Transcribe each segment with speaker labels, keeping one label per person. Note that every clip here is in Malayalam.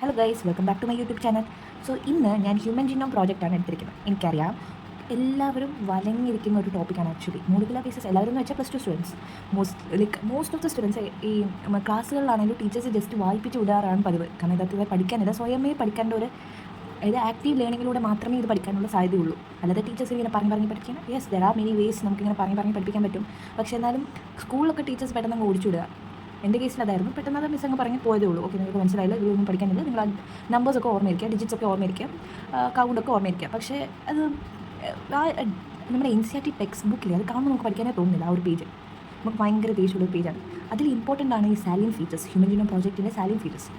Speaker 1: Hello guys, welcome back to my YouTube channel. So ഇന്ന് ഞാൻ ഹ്യൂമൻ ജീനോം പ്രോജക്റ്റാണ് എടുത്തിരിക്കുന്നത്. എനിക്കറിയാം എല്ലാവരും വലഞ്ഞിരിക്കുന്ന ഒരു ടോപ്പിക്കാണ് ആക്ച്വലി. മോളിക്കുലർ ബേസിസ് എല്ലാവരും എന്ന് വെച്ചാൽ +2 students, most of the students ഈ ക്ലാസ്സുകളിലാണെങ്കിലും ടീച്ചേഴ്സ് ജസ്റ്റ് വായിപ്പിച്ച് വിടാറാണ് പതിവ്. കാരണം ഇതൊക്കെ പഠിക്കാനില്ല, സ്വയമേ പഠിക്കേണ്ട ഒരു ആക്റ്റീവ് ലേണിങ്ങിലൂടെ മാത്രമേ ഇത് പഠിക്കാനുള്ള സാധ്യതയുള്ളൂ. അല്ലാതെ ടീച്ചേഴ്സ് ഇങ്ങനെ പറഞ്ഞ് പഠിക്കാൻ yes there are many vase നമുക്കിങ്ങനെ പറഞ്ഞ് പഠിപ്പിക്കാൻ പറ്റും. പക്ഷേ എന്നാലും സ്കൂളിലൊക്കെ ടീച്ചേഴ്സ് പെട്ടെന്ന് അങ്ങ് ഓടിച്ചു വിടുക. എൻ്റെ കേസിൽ അതായിരുന്നു. പെട്ടെന്ന് അത് മിസ് അങ്ങ് പറഞ്ഞ് പോയതേ ഉള്ളൂ. ഓക്കെ, നിങ്ങൾക്ക് മനസ്സിലായില്ല, ഇതൊന്നും പഠിക്കാനില്ല, നിങ്ങൾ നമ്പേഴ്സൊക്കെ ഓർമ്മയിരിക്കുക, ഡിജിറ്റ്സൊക്കെ ഓർമ്മയിരിക്കുക, കൗണ്ടൊക്കെ ഓർമ്മയിരിക്കുക. പക്ഷേ അത് നമ്മുടെ NCERT ടെക്സ്റ്റ് ബുക്കിൽ അത് കാണുമ്പോൾ നമുക്ക് പഠിക്കാനേ തോന്നുന്നില്ല. ആ ഒരു പേജ് നമുക്ക് ഭയങ്കര ദേഷ്യമുള്ള ഒരു പേജാണ്. അതിൽ ഇമ്പോർട്ടൻ്റ് ആണ് ഈ സാലിയൻ ഫീച്ചേഴ്സ്, ഹ്യൂമൻ ജീനോം പ്രോജക്റ്റിൻ്റെ സാലിയൻ ഫീച്ചേഴ്സ്.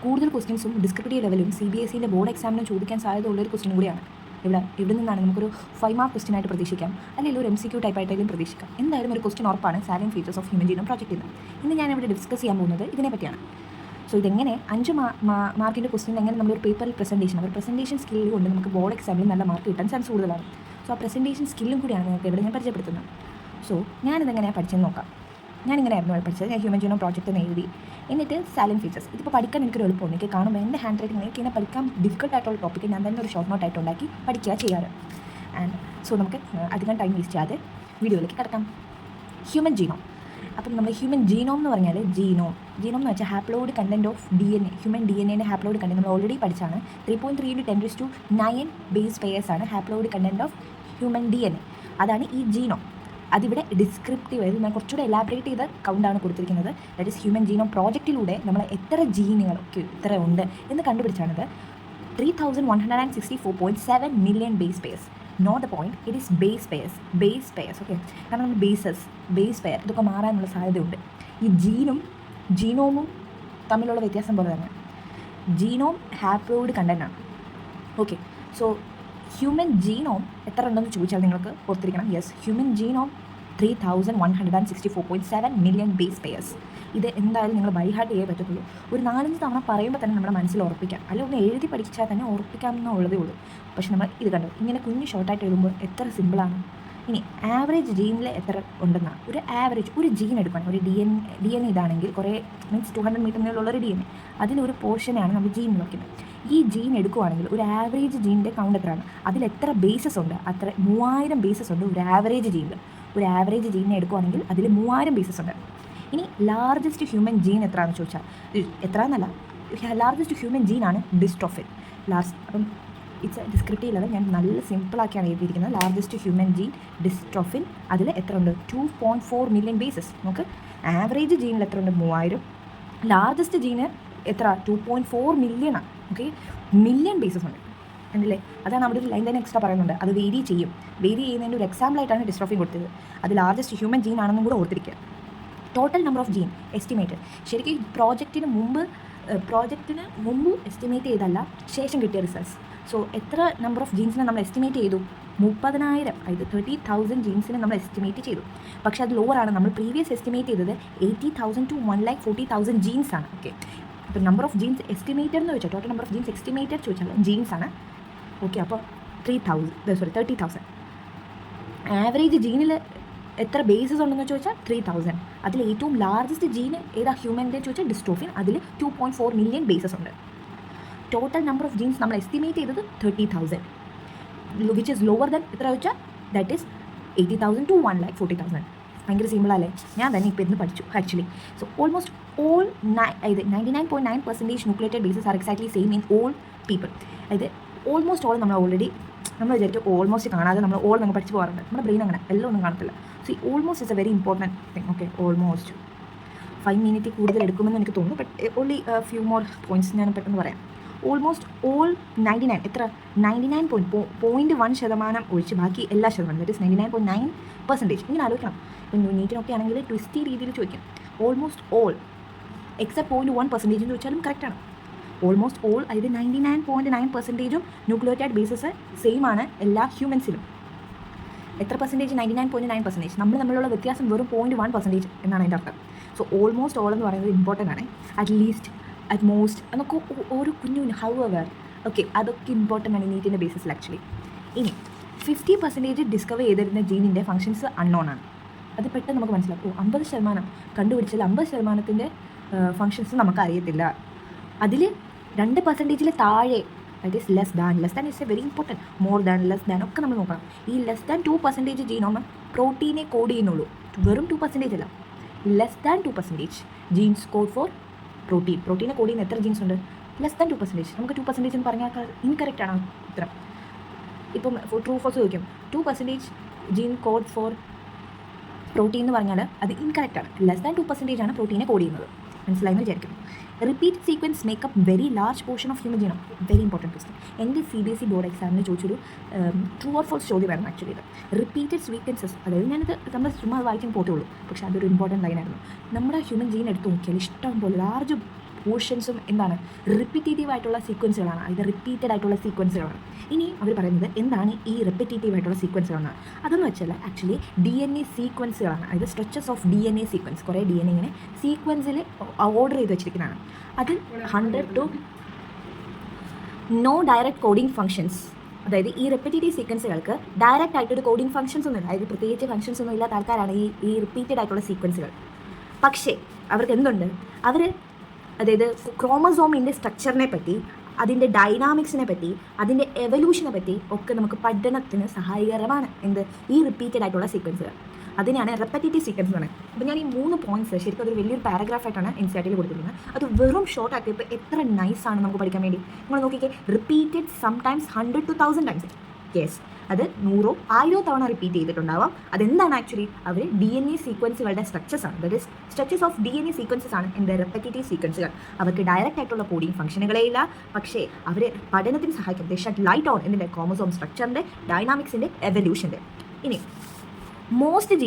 Speaker 1: കൂടുതൽ ക്വസ്റ്റ്യൻസും ഡിസ്ക്രിപ്റ്റീവ് ലെവലും CBSEൻ്റെ ബോർഡ് എക്സാമിനും ചോദിക്കാൻ സാധ്യത ഉള്ളൊരു ക്വസ്റ്റ്യൻ കൂടിയാണ്. ഇവിടെ നിന്നാണ് നമുക്കൊരു 5 മാർക്ക് ക്വസ്റ്റ്യൻ ആയിട്ട് പ്രതീക്ഷിക്കാം, അല്ലെങ്കിൽ ഒരു MCQ ടൈപ്പായിട്ടായാലും പ്രതീക്ഷിക്കാം. എന്തായാലും ഒരു ക്വസ്റ്റ്യൻ ഉറപ്പാണ് salient features of human genome പ്രോജക്റ്റിൽ നിന്ന്. ഇന്ന് ഞാൻ ഇവിടെ ഡിസ്കസ് ചെയ്യാൻ പോകുന്നത് ഇതിനെ പറ്റിയാണ്. സോ ഇതെങ്ങനെ 5 മാർക്കിൻ്റെ ക്വസ്റ്റ്യൻ എങ്ങനെ നമ്മളൊരു പേപ്പറിൽ പ്രസൻറ്റേഷൻ സ്കില്ല് കൊണ്ട് നമുക്ക് ബോർഡ് എക്സാമിൽ നല്ല മാർക്ക് കിട്ടാൻ ചാൻസ് കൂടുതലാണ്. സോ ആ പ്രസൻറ്റേഷൻ സ്കില്ലും കൂടിയാണ് നിങ്ങൾക്ക് ഇവിടെ ഞാൻ പരിചയപ്പെടുത്തുന്നത്. സോ ഞാനിതെങ്ങനെയാണ് പഠിച്ചെന്ന് നോക്കാം. ഞാനിങ്ങനെയായിരുന്നു പഠിച്ചത്. ഞാൻ ഹ്യൂമൻ ജീനോം പ്രോജക്റ്റ് എന്ന് എഴുതി, എന്നിട്ട് സാലിയൻ ഫീച്ചേഴ്സ്. ഇതിപ്പോൾ പഠിക്കാൻ എനിക്കൊരു എളുപ്പമുണ്ട്. എനിക്ക് കാണുമ്പോൾ എൻ്റെ ഹാൻഡ് റൈറ്റിംഗ് എനിക്ക് ഇങ്ങനെ പഠിക്കാൻ ഡിഫിക്കൽട്ടായിട്ടുള്ള ടോപ്പിക്ക് ഞാൻ തന്നെ ഒരു ഷോർട്ട് നോട്ടായിട്ട് ഉണ്ടാക്കി പഠിക്കുക ചെയ്യാറ്. ആൻഡ് സോ നമുക്ക് അധികം ടൈം വേസ്റ്റ് ചെയ്യാതെ വീഡിയോയിലേക്ക് കിടക്കാം. Human genome. അപ്പം നമ്മൾ ഹ്യൂമൻ ജീനോം എന്ന് പറഞ്ഞാൽ ജീനോം എന്ന് വെച്ചാൽ haploid content of DNA. Human DNAൻ്റെ ഹാപ്ലോയിഡ് കണ്ടൻറ്റ് നമ്മൾ ഓൾറെഡി പഠിച്ചാണ്. 3.3 × 10⁹ ബേസ് പെയേഴ്സ് ആണ് haploid content of human DNA. അതാണ് ഈ ജീനോം. അതിവിടെ ഡിസ്ക്രിപ്റ്റീവ് ആയത് ഞാൻ കുറച്ചുകൂടെ എലാബറേറ്റ് ചെയ്ത കൗണ്ടാണ് കൊടുത്തിരിക്കുന്നത്. ദാറ്റ് ഈസ് ഹ്യൂമൻ ജീനോം പ്രോജക്റ്റിലൂടെ നമ്മൾ എത്ര ജീനുകളൊക്കെ ഇത്ര ഉണ്ട് എന്ന് കണ്ടുപിടിച്ചാണിത്. 3164.7 million base pairs. Not the point, it is base pairs. Okay, കാരണം നമ്മൾ ബേസ് പെയർ ഇതൊക്കെ മാറാനുള്ള സാധ്യതയുണ്ട്. ഈ ജീനോമും തമ്മിലുള്ള വ്യത്യാസം പോലെ തന്നെ ജീനോം ഹാപ്ലോയിഡ് കണ്ടൻ്റാണ്. ഓക്കെ, സോ ഹ്യൂമൻ ജീനോം എത്ര ഉണ്ടെന്ന് ചോദിച്ചാൽ നിങ്ങൾക്ക് ഓർത്തിരിക്കണം. Yes, human genome 3164.7 million base pairs. ഇത് എന്തായാലും നിങ്ങൾ ബൈ ഹാർട്ട് ചെയ്യേ പറ്റത്തുള്ളൂ. ഒരു 4-5 തവണ പറയുമ്പോൾ തന്നെ നമ്മുടെ മനസ്സിൽ ഉറപ്പിക്കാം, അല്ലെങ്കിൽ ഒന്ന് എഴുതി പഠിച്ചാൽ തന്നെ ഉറപ്പിക്കാമെന്നുള്ളതേ ഉള്ളൂ. പക്ഷെ നമ്മൾ ഇത് കണ്ടു ഇങ്ങനെ കുഞ്ഞ് ഷോർട്ടായിട്ട് എഴുതുമ്പോൾ എത്ര സിമ്പിളാണ്. ഇനി ആവറേജ് ജീനിൽ എത്ര ഉണ്ടെന്നാണ് ഒരു ജീൻ എടുക്കണം. ഒരു DNA ഇതാണെങ്കിൽ കുറേ മീൻസ് 200 മീറ്റർ നീളമുള്ളൊരു DNA, അതിലൊരു പോർഷനാണ് നമ്മൾ ജീൻ നോക്കുന്നത്. ഈ ജീൻ എടുക്കുവാണെങ്കിൽ ഒരു ആവറേജ് ജീനിൻ്റെ കൗണ്ട് എത്രയാണ്, അതിലെത്ര ബേസസ് ഉണ്ട്, അത്ര 3000 ബേസസ് ഉണ്ട് ഒരു ആവറേജ് ജീനിൽ. ഒരു ആവറേജ് ജീനിനെ എടുക്കുവാണെങ്കിൽ അതിൽ 3000 ബേസസ് ഉണ്ട്. ഇനി ലാർജസ്റ്റ് ഹ്യൂമൻ ജീൻ എത്രയാണെന്ന് ചോദിച്ചാൽ എത്രയെന്നല്ല, ലാർജസ്റ്റ് ഹ്യൂമൻ ജീനാണ് ഡിസ്ട്രോഫിൻ. അപ്പം ഇറ്റ്സ് എ ഡിസ്ക്രിപ്റ്റീവ് ലെവൽ. ഞാൻ നല്ല സിമ്പിളാക്കിയാണ് എഴുതിയിരിക്കുന്നത്. Largest human gene dystrophin. അതിൽ എത്ര ഉണ്ട്, 2.4 മില്യൺ ബേസസ്. നമുക്ക് ആവറേജ് ജീനിൽ എത്ര ഉണ്ട്, 3000. ലാർജസ്റ്റ് ജീന് എത്ര, 2.4 മില്യണാണ്. ഓക്കെ, മില്യൺ ബേസസ് ഉണ്ട് ഉണ്ടല്ലേ. അതാണ് അവിടെ ഒരു ലൈൻ തന്നെ എക്സ്ട്രാ പറയുന്നുണ്ട്. അത് വേരി ചെയ്യുന്നതിൻ്റെ ഒരു എക്സാമ്പിളായിട്ടാണ് ഡിസ്ട്രോഫിൻ കൊടുത്തത്. അത് ലാർജസ്റ്റ് ഹ്യൂമൻ ജീൻ ആണെന്നും കൂടെ ഓർത്തിരിക്കുക. Total number of gene estimated. ശരിക്കും പ്രോജക്റ്റിന് മുമ്പ് എസ്റ്റിമേറ്റ് ചെയ്തല്ല, ശേഷം കിട്ടിയ റിസൾട്ട്സ്. സോ എത്ര നമ്പർ ഓഫ് ജീൻസിനെ നമ്മൾ എസ്റ്റിമേറ്റ് ചെയ്തു, 30,000, അതായത് 30,000 ജീൻസിനെ നമ്മൾ എസ്റ്റിമേറ്റ് ചെയ്തു. പക്ഷേ അത് ലോവറാണ്. നമ്മൾ പ്രീവിയസ് എസ്റ്റിമേറ്റ് ചെയ്തത് 80,000 to 1,40,000 ജീൻസാണ്. ഓക്കെ, അപ്പോൾ നമ്പർ ഓഫ് ജീൻസ് എസ്റ്റിമേറ്റഡ് എന്ന് വെച്ചാൽ total number of genes estimated ചോദിച്ചാൽ ജീൻസാണ്. ഓക്കെ, അപ്പോൾ 30,000. ആവറേജ് ജീനിൽ എത്ര ബേസസ് ഉണ്ടെന്ന് ചോദിച്ചാൽ 3,000. അതിൽ ഏറ്റവും ലാർജസ്റ്റ് ജീൻ ഏതാ ഹ്യൂമൻ്റെ ചോദിച്ചാൽ ഡിസ്ട്രോഫിൻ. അതിൽ 2.4 മില്യൺ ബേസസ് ഉണ്ട്. ടോട്ടൽ നമ്പർ ഓഫ് ജീൻസ് നമ്മൾ എസ്റ്റിമേറ്റ് ചെയ്തത് 30,000, വിച്ച് ഇസ് ലോവർ ദൻ എത്ര വെച്ചാൽ ദാറ്റ് ഈസ് 80,000 to 1,40,000. ഭയങ്കര സിമ്പിളല്ലേ. ഞാൻ തന്നെ ഇപ്പോൾ ഇന്ന് പഠിച്ചു actually. So almost all 99.9% nucleated bases R exactly same in all people. അതായത് ഓൾമോസ്റ്റ് ഓൾ നമ്മൾ വിചാരിക്കും ഓൾമോസ്റ്റ് കാണാതെ നമ്മൾ നമ്മൾ പഠിച്ചു പോകാറുണ്ട്. നമ്മുടെ ബ്രെയിൻ അങ്ങനെ എല്ലാം ഒന്നും കാണത്തില്ല. സോ ഈ almost is a very important thing. Okay, almost 5 minute കൂടുതൽ എടുക്കുമെന്ന് എനിക്ക് തോന്നുന്നു. But only few more points ഞാൻ പെട്ടെന്ന് പറയാം. ഓൾമോസ്റ്റ് ഓൾ 99.1% ഒഴിച്ച് ബാക്കി എല്ലാ ശതമാനം, ദാറ്റ് ഇസ് 99.9%. ഇങ്ങനെ ആലോചിക്കണം. ഇപ്പം നീറ്റിനൊക്കെ ആണെങ്കിൽ ട്വിസ്റ്റി രീതിയിൽ ചോദിക്കും. ഓൾമോസ്റ്റ് ഓൾ എക്സെപ്റ്റ് 0.1% ചോദിച്ചാലും കറക്റ്റാണ്. ഓൾമോസ്റ്റ് ഓൾ, അതായത് 99.9% ന്യൂക്ലിയോറ്റൈഡ് ബേസസ് സെയിം ആണ് എല്ലാ ഹ്യൂമൻസിലും. എത്ര പെർസെൻറ്റേജ്, 99.9%. തമ്മിലുള്ള വ്യത്യാസം വെറും 0.1% എന്നാണ് എൻ്റെ അർത്ഥം. സോ ഓൾമോസ്റ്റ് ഓൾ എന്ന് പറയുന്നത് ഇമ്പോർട്ടൻ്റ് ആണ്. അറ്റ്ലീസ്റ്റ്, അറ്റ് മോസ്റ്റ് എന്നൊക്കെ ഒരു കുഞ്ഞു ഹൗ എവർ. ഓക്കെ, അതൊക്കെ ഇമ്പോർട്ടൻ്റ് ആണ് നീറ്റിൻ്റെ ബേസിസിൽ ആക്ച്വലി. ഇനി 50% ഡിസ്കവർ ചെയ്തിരുന്ന ജീനിൻ്റെ ഫങ്ഷൻസ് അൺനോൺ ആണ്. അത് പെട്ടെന്ന് നമുക്ക് മനസ്സിലാക്കും. 50% കണ്ടുപിടിച്ചാൽ 50%ത്തിൻ്റെ ഫങ്ഷൻസ് നമുക്ക് അറിയത്തില്ല. അതിൽ 2% താഴെ, that is less than is a very important. More than, less than ഒക്കെ നമ്മൾ നോക്കണം. ഈ ലെസ് ദാൻ 2% ജീനോമ് പ്രോട്ടീനെ കോഡ് ചെയ്യുന്നുള്ളൂ, വെറും 2% അല്ല. Less than 2% genes code for പ്രോട്ടീനെ കോഡ് ചെയ്യുന്ന എത്ര ജീൻസ് ഉണ്ട്? Less than 2%. നമുക്ക് 2% എന്ന് പറഞ്ഞാൽ ഇൻകറക്റ്റ് ആണ് ഉത്തരം. ഇപ്പം ട്രൂ ഫോൾസ് ചോദിക്കും, 2% ജീൻ കോഡ് ഫോർ പ്രോട്ടീൻ എന്ന് പറഞ്ഞാൽ അത് ഇൻകറക്റ്റ് ആണ്. ലെസ് ദാൻ 2% ആണ് പ്രോട്ടീനെ കോഡ് ചെയ്യുന്നത്. മനസ്സിലായെന്ന് വിചാരിക്കുന്നു. Repeat sequence makeup very large portion of human genome. Very important question. എൻ്റെ CBSE ബോർഡ് എക്സാമിന് ചോദിച്ചൊരു ട്രൂ ഓർ ഫോൾസ് ചോദ്യമായിരുന്നു ആക്ച്വലി ഇത്. റിപ്പീറ്റഡ് സീക്വൻസസ്, അതായത് ഞാനിത് നമ്മൾ ചുമ്മാ വായിക്കാൻ പോകത്തുള്ളൂ, പക്ഷേ അതൊരു ഇമ്പോർട്ടൻറ്റ് ലൈനായിരുന്നു. നമ്മുടെ ഹ്യൂമൻ ജീൻ എടുത്ത് നോക്കിയാൽ ഇഷ്ടം പോലെ ലാർജ് പോർഷൻസും എന്താണ്, റിപ്പീറ്റേറ്റീവ് ആയിട്ടുള്ള സീക്വൻസുകളാണ്. ഇത് റിപ്പീറ്റഡ് ആയിട്ടുള്ള സീക്വൻസുകളാണ്. ഇനി അവർ പറയുന്നത് എന്താണ് ഈ റിപ്പീറ്റേറ്റീവ് ആയിട്ടുള്ള സീക്വൻസുകളാണ്? അതെന്ന് വെച്ചാൽ ആക്ച്വലി DNA സീക്വൻസുകളാണ്. അതായത് സ്ട്രെച്ചസ് ഓഫ് DNA സീക്വൻസ്. കുറേ DNA ഇങ്ങനെ സീക്വൻസിൽ ഓർഡർ ചെയ്ത് വെച്ചിരിക്കുന്നതാണ്. അത് 100 to no direct coding functions. അതായത് ഈ റിപ്പീറ്റേറ്റീവ് സീക്വൻസുകൾക്ക് ഡയറക്റ്റ് ആയിട്ടൊരു കോഡിംഗ് ഫംഗ്ഷൻസ് ഒന്നും ഇല്ല. അതായത് പ്രത്യേകിച്ച് ഫംഗ്ഷൻസ് ഒന്നും ഇല്ലാത്ത ആൾക്കാരാണ് ഈ റിപ്പീറ്റഡ് ആയിട്ടുള്ള സീക്വൻസുകൾ. പക്ഷേ അവർക്ക് എന്തുണ്ട്, അവർ അതായത് ക്രോമസോമിൻ്റെ സ്ട്രക്ചറിനെ പറ്റി, അതിൻ്റെ ഡൈനാമിക്സിനെ പറ്റി, അതിൻ്റെ എവല്യൂഷനെ പറ്റി ഒക്കെ നമുക്ക് പഠനത്തിന് സഹായകരമാണ് ഈ റിപ്പീറ്റഡ് ആയിട്ടുള്ള സീക്വൻസുകൾ. അതിനാണ് റെപ്പറ്റേറ്റീവ് സീക്വൻസ് എന്ന് പറയുന്നത്. അപ്പോൾ ഞാൻ ഈ 3 പോയിന്റ്സ് ശരിക്കും അതൊരു വലിയൊരു പാരഗ്രാഫായിട്ടാണ് NCERT കൊടുത്തിരിക്കുന്നത്. അത് വെറും ഷോർട്ട് ആക്കിയപ്പോൾ എത്ര നൈസാണ് നമുക്ക് പഠിക്കാൻ വേണ്ടി. നിങ്ങൾ നോക്കിക്കേ, repeated sometimes 100 to 1000 times. Yes, അത് 100 1000 തവണ റിപ്പീറ്റ് ചെയ്തിട്ടുണ്ടാവാം. അതെന്താണ് ആക്ച്വലി അവർ DNA സീക്വൻസുകളുടെ സ്ട്രക്ചേഴ്സ് ആണ്. That is structures of DNA sequences ആണ് റെപ്പറ്റേറ്റീവ് സീക്വൻസുകൾ. അവർക്ക് ഡയറക്റ്റ് ആയിട്ടുള്ള കോഡിംഗ് ഫംഗ്ഷനുകളേ ഇല്ല, പക്ഷേ അവർ പഠനത്തിന് സഹായിക്കും. ദേ ഷെഡ് ലൈറ്റ് ഓൺ ഇതിൻ്റെ ക്രോമസോം സ്ട്രക്ചറിൻ്റെ, ഡൈനാമിക്സിൻ്റെ, എവല്യൂഷൻ്റെ. ഇനി മോസ്റ്റ് ഓഫ്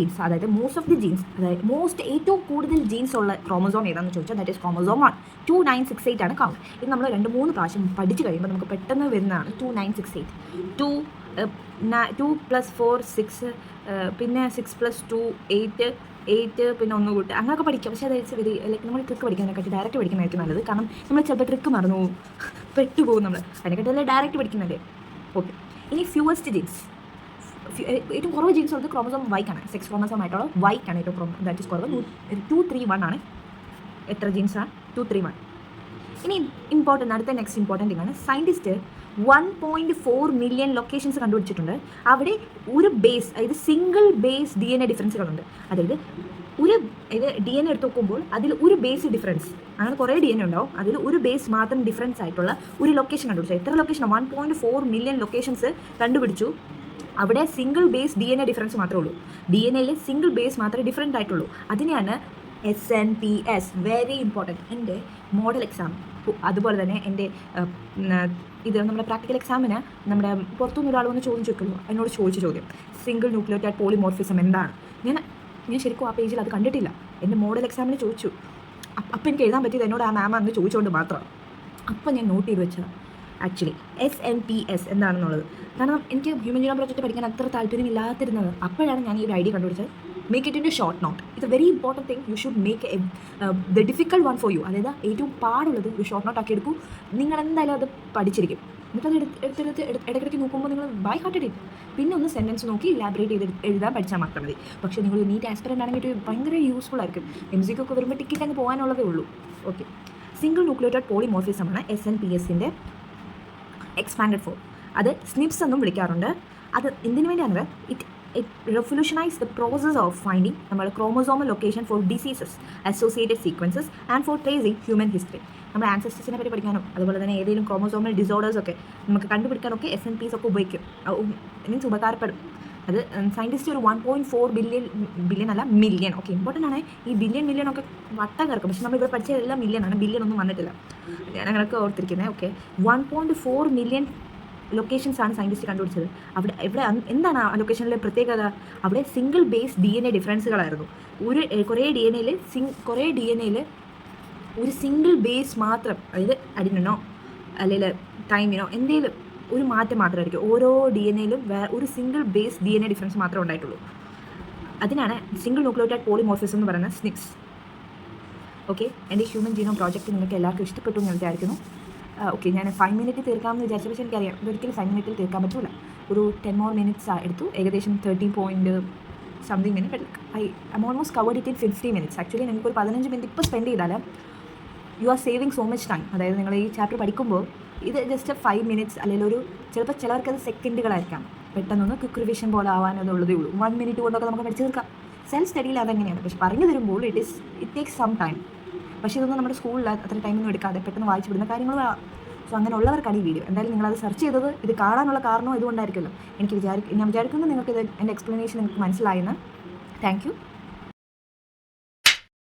Speaker 1: ദി ജീൻസ്, അതായത് ഏറ്റവും കൂടുതൽ ജീൻസ് ഉള്ള ക്രോമസോം ഏതാണെന്ന് ചോദിച്ചാൽ ദാറ്റ് ഈസ് ക്രോമസോം 1. 2968 ആണ് കൗണ്ട്. ഇത് നമ്മൾ 2-3 പ്രാവശ്യം പഠിച്ചു കഴിയുമ്പോൾ നമുക്ക് പെട്ടെന്ന് വരുന്നതാണ് 2968. 2 + 4 6, പിന്നെ 6 + 2 8, പിന്നെ 1 കൂട്ട് അങ്ങനെയൊക്കെ പഠിക്കാം. പക്ഷേ അതായത് ലൈക്ക് നമ്മൾ ട്രിക്ക് പഠിക്കുന്നതിനെക്കാട്ടി ഡയറക്റ്റ് പഠിക്കുന്നതായിരിക്കും നല്ലത്. കാരണം നമ്മൾ ചിലപ്പോൾ ട്രിക്ക് മറന്നു പോകും, പെട്ടുപോകും നമ്മൾ. അതിനെക്കാട്ടി ഡയറക്റ്റ് പഠിക്കുന്നതല്ലേ. ഓക്കെ, ഇനി ഫ്യൂവസ്റ്റ് ജീൻസ്, ഏറ്റവും കുറവ് ജീൻസ് ഉള്ളത് ക്രോമസോം വൈക്കാണ്. സെക്സ് ക്രോമസോം ആയിട്ടുള്ള വൈക്കാണ് ഏറ്റവും ദാറ്റ് ഈസ് കുറവ്. 231 ആണ്. എത്ര ജീൻസാണ്? 231. ഇനി അടുത്ത നെക്സ്റ്റ് ഇമ്പോർട്ടൻ്റ് തിങ്ങാണ്, സയൻറ്റിസ്റ്റ് 1.4 മില്യൺ ലൊക്കേഷൻസ് കണ്ടുപിടിച്ചിട്ടുണ്ട്. അവിടെ ഒരു ബേസ്, അതായത് സിംഗിൾ ബേസ് DNA ഡിഫറൻസുകളുണ്ട്. അതായത് DNA എടുത്ത് നോക്കുമ്പോൾ അതിൽ ഒരു ബേസ് ഡിഫറൻസ്, അങ്ങനെ കുറേ DNA ഉണ്ടാവും, അതിൽ ഒരു ബേസ് മാത്രം ഡിഫറൻസ് ആയിട്ടുള്ള ഒരു ലൊക്കേഷൻ കണ്ടുപിടിച്ചു. എത്ര ലൊക്കേഷനാണ്? 1.4 മില്യൺ ലൊക്കേഷൻസ് കണ്ടുപിടിച്ചു. അവിടെ സിംഗിൾ ബേസ് DNA ഡിഫറൻസ് മാത്രമേ ഉള്ളൂ. DNAയിൽ സിംഗിൾ ബേസ് മാത്രമേ ഡിഫറൻറ്റ് ആയിട്ടുള്ളൂ. അതിനെയാണ് SNPS. Very important. എൻ്റെ മോഡൽ എക്സാം, അതുപോലെ തന്നെ എൻ്റെ ഇത് നമ്മുടെ പ്രാക്ടിക്കൽ എക്സാമിന് നമ്മുടെ പുറത്തുനിന്ന് ഒരാൾ വന്ന് ചോദിക്കുള്ളൂ, എന്നോട് ചോദിച്ച ചോദ്യം സിംഗിൾ ന്യൂക്ലിയോടൈഡ് പോളിമോർഫിസം എന്താണ്. ഞാൻ ശരിക്കും ആ പേജിൽ അത് കണ്ടിട്ടില്ല. എൻ്റെ മോഡൽ എക്സാമിന് ചോദിച്ചു. അപ്പം എനിക്ക് എഴുതാൻ പറ്റിയത് എന്നോട് ആ മാം അന്ന് ചോദിച്ചുകൊണ്ട് മാത്രം. അപ്പം ഞാൻ നോട്ട് ചെയ്ത് വെച്ചതാണ് ആക്ച്വലി SNPS എന്താണെന്നുള്ളത്. കാരണം എനിക്ക് ഹ്യൂമൻ ജീനോം പ്രോജക്റ്റ് പഠിക്കാൻ അത്ര താല്പര്യമില്ലാതിരുന്നത്. അപ്പോഴാണ് ഞാൻ ഈ ഒരു ഐഡിയ കണ്ടുപിടിച്ചത്. Make it in A short note. It's A very important thing. You should make the difficult one for you. അതായത് ഏറ്റവും പാടുള്ളത് ഒരു ഷോർട്ട് നോട്ട് ആക്കി എടുക്കൂ. നിങ്ങൾ എന്തായാലും അത് പഠിച്ചിരിക്കും. എന്നിട്ട് അത് ഇടയ്ക്കിടയ്ക്ക് നോക്കുമ്പോൾ നിങ്ങൾ ബൈ ഹാർട്ട് ഇടും. പിന്നെ ഒന്ന് സെൻറ്റൻസ് നോക്കി ഇലാബറേറ്റ് ചെയ്ത് എഴുതാൻ പഠിച്ചാൽ മാത്രം മതി. പക്ഷേ നിങ്ങൾ നീറ്റ് ആസ്പിറൻ്റ് ആണെങ്കിൽ ഭയങ്കര യൂസ്ഫുൾ ആയിരിക്കും. MCQ ഒക്കെ വരുമ്പോൾ ടിക്കറ്റ് അങ്ങ് പോകാനുള്ളതേ ഉള്ളൂ. ഓക്കെ, സിംഗിൾ ന്യൂക്ലിയോടൈഡ് പോളിമോർഫിസമാണ് SNPSൻ്റെ എക്സ്പാൻഡഡ് ഫോം. അത് SNPs എന്നും വിളിക്കാറുണ്ട്. അത് എന്തിനു വേണ്ടിയാണ്? It revolutionise the process of finding നമ്മുടെ chromosomal location for diseases, associated sequences and for tracing human history. നമ്മുടെ ആൻസസ്റ്റേഴ്സിനെ പറ്റി പഠിക്കാനും അതുപോലെ തന്നെ ഏതെങ്കിലും ക്രോമസോമൽ ഡിസോർഡേഴ്സൊക്കെ നമുക്ക് കണ്ടുപിടിക്കാനൊക്കെ SNPs ഒക്കെ ഉപയോഗിക്കും. മീൻസ് ഉപകാരപ്പെടും. അത് സയൻറ്റിസ്റ്റ് ഒരു 1.4 ബില്യൺ അല്ല മില്യൺ. ഓക്കെ, ഇമ്പോർട്ടൻ്റ് ആണ്. ഈ മില്യൺ ഒക്കെ വട്ടം കിടക്കും. പക്ഷെ നമ്മൾ ഇവിടെ പഠിച്ചത് എല്ലാം മില്യൺ ആണ്, ബില്യൺ ഒന്നും വന്നിട്ടില്ല. ഞാൻ അങ്ങനെയൊക്കെ ഓർത്തിരിക്കുന്നത്. ഓക്കെ, 1.4 മില്യൺ ലൊക്കേഷൻസ് ആണ് സയൻറ്റിസ്റ്റ് കണ്ടുപിടിച്ചത്. ഇവിടെ എന്താണ് ആ ലൊക്കേഷനിലെ പ്രത്യേകത? അവിടെ സിംഗിൾ ബേസ് DNA ഡിഫറൻസുകളായിരുന്നു. കുറേ ഡി എൻ എയിൽ ഒരു സിംഗിൾ ബേസ് മാത്രം, അതായത് അഡിനോ അല്ലെങ്കിൽ തൈമിനോ എന്തെങ്കിലും ഒരു മാറ്റം മാത്രമായിരിക്കും. ഓരോ DNAയിലും ഒരു സിംഗിൾ ബേസ് DNA ഡിഫറൻസ് മാത്രമേ ഉണ്ടായിട്ടുള്ളൂ. അതിനാണ് സിംഗിൾ ന്യൂക്ലിയോടൈഡ് പോളിമോർഫിസം എന്ന് പറയുന്ന SNPs. ഓക്കെ, എൻ്റെ ഹ്യൂമൻ ജീനോം പ്രോജക്റ്റ് നിങ്ങൾക്ക് എല്ലാവർക്കും ഇഷ്ടപ്പെട്ടു എന്ന് വിചാരിക്കുന്നു. ഓക്കെ, ഞാൻ 5 മിനിറ്റ് തീർക്കാമെന്ന് വിചാരിച്ചു. പക്ഷേ എനിക്കറിയാം ഇതൊരിക്കലും 5 മിനിറ്റിൽ തീർക്കാൻ പറ്റില്ല. ഒരു 10 more minutes എടുത്തു. ഏകദേശം 30 minute. I am almost covered it in 50 minutes. Actually നിങ്ങൾക്ക് ഒരു 15 മിനിറ്റ് ഇപ്പോൾ സ്പെൻഡ് ചെയ്താൽ you are saving so much time. അതായത് നിങ്ങൾ ഈ ചാപ്റ്റർ പഠിക്കുമ്പോൾ ഇത് ജസ്റ്റ് 5 മിനിറ്റ്സ് അല്ലെങ്കിൽ ഒരു ചിലപ്പോൾ ചിലവർക്കത് സെക്കൻഡുകളായിരിക്കാം, പെട്ടെന്നൊന്ന് ക്വിക്ക് റിവിഷൻ പോലെ ആവാനുള്ളതേ ഉള്ളൂ. 1 മിനിറ്റ് കൊണ്ടൊക്കെ നമുക്ക് പഠിച്ചു തീർക്കാം. സെൽഫ് സ്റ്റഡിയിൽ അതെങ്ങനെയാണ്, പക്ഷെ പറഞ്ഞു തരുമ്പോൾ ഇറ്റ് ടേക്സ് സം ടൈം. പക്ഷേ ഇതൊന്നും നമ്മുടെ സ്കൂളിൽ അത്ര ടൈമൊന്നും എടുക്കാതെ പെട്ടെന്ന് വായിച്ചു വിടുന്ന കാര്യങ്ങളാണ്. സോ അങ്ങനെയുള്ളവർക്കാണ് ഈ വീഡിയോ. എന്തായാലും നിങ്ങളത് സെർച്ച് ചെയ്തത് ഇത് കാണാനുള്ള കാരണവും ഇതുകൊണ്ടായിരിക്കുമല്ലോ. ഞാൻ വിചാരിക്കുന്നു നിങ്ങൾക്ക് ഇത് എൻ്റെ എക്സ്പ്ലനേഷൻ നിങ്ങൾക്ക് മനസ്സിലായെന്ന്. Thank you.